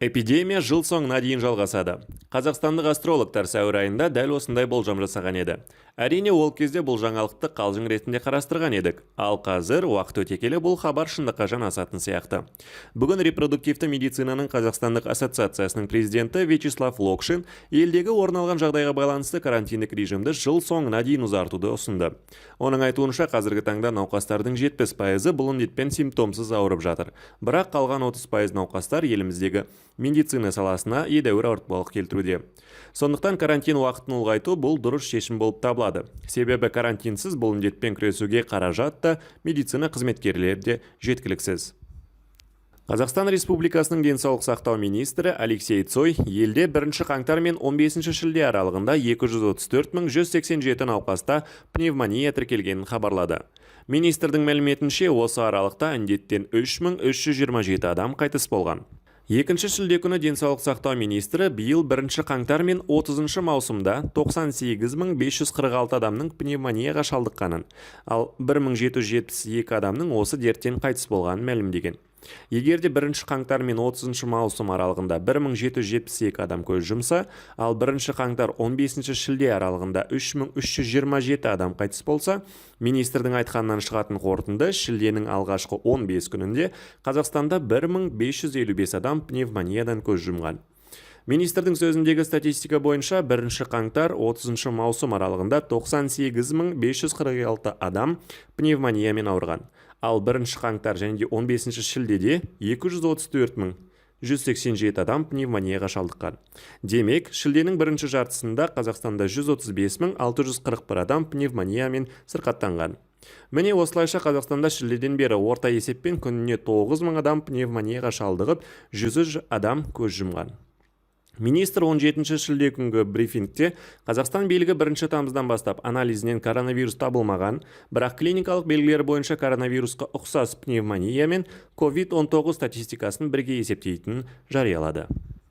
Эпидемия жыл соңына дейін жалғасады. Қазақстандық астрологтар сәуір айында дәл осындай болжам жасаған еді. Әрине ол кезде бұл жаңалықты қалжың ретінде қарастырған едік. Ал қазір уақыт өте келе бұл хабар шындыққа жанасатын сияқты. Бүгін репродуктивті медицинаның Қазақстандық ассоциациясының президенті Вячеслав Локшин елдегі орын алған жағдайға байланысты карантиндік режимді жыл соңына дейін ұзартуды ұсынды. Оның айтуынша қазіргі таңда науқастардың 70% бұл індетпен симптомсыз ауырып жатыр. Бірақ қалған 30% науқастар еліміздегі медицина саласына едәуір ауыртпалық келтіруде. Сондықтан карантин уақытын ұлғайту бұл дұрыс шешім болып табылады. Себебі карантинсіз бұл індетпен күресуге қаражат та, медицина қызметкерлері де жеткіліксіз. Қазақстан Республикасының денсаулық сақтау министрі Алексей Цой елде 1 қаңтар мен 15 шілде аралығында 234.187 науқаста пневмония тіркелгенін хабарлады. Министрдің мәліметінше осы аралықта індеттен 3.327 адам қайтыс болған. 2 шілде күні денсаулық сақтау министрі биыл 1 қаңтар мен 30 маусымда 98.546 адамның пневмонияға шалдыққанын, ал 1772 адамның осы дерттен қайтыс болғанын мәлімдеген. Егерде 1 қаңтар мен 30 маусым аралығында 1772 адам көз жұмса, ал 1 қаңтар 15 шілде аралығында 3327 адам қайтыс болса, министрдің айтқанынан шығатын қорытынды шілденің алғашқы 15 күнінде Қазақстанда 1555 адам пневмониядан көз жұмған. Министрдің сөзіндегі статистика бойынша 1 қаңтар 30 маусым аралығында 98.546 адам пневмониямен ауырған. Ал 1 қаңтар және 15 шілдеде 234.187 адам пневмонияға шалдыққан. Демек, шілденің бірінші жартысында Қазақстанда 135.641 адам пневмониямен сырқаттанған. Міне осылайша Қазақстанда шілдеден бері орта есеппен күніне 9000 адам пневмонияға шалдығып, 100 адам көз жұмған. Министр 17 шілде күнгі брифингте Қазақстан билігі 1 тамыздан бастап анализінен коронавирус табылмаған, бірақ клиникалық белгілері бойынша коронавирусқа ұқсас пневмония мен COVID-19 статистикасын бірге есептейтінін жариялады.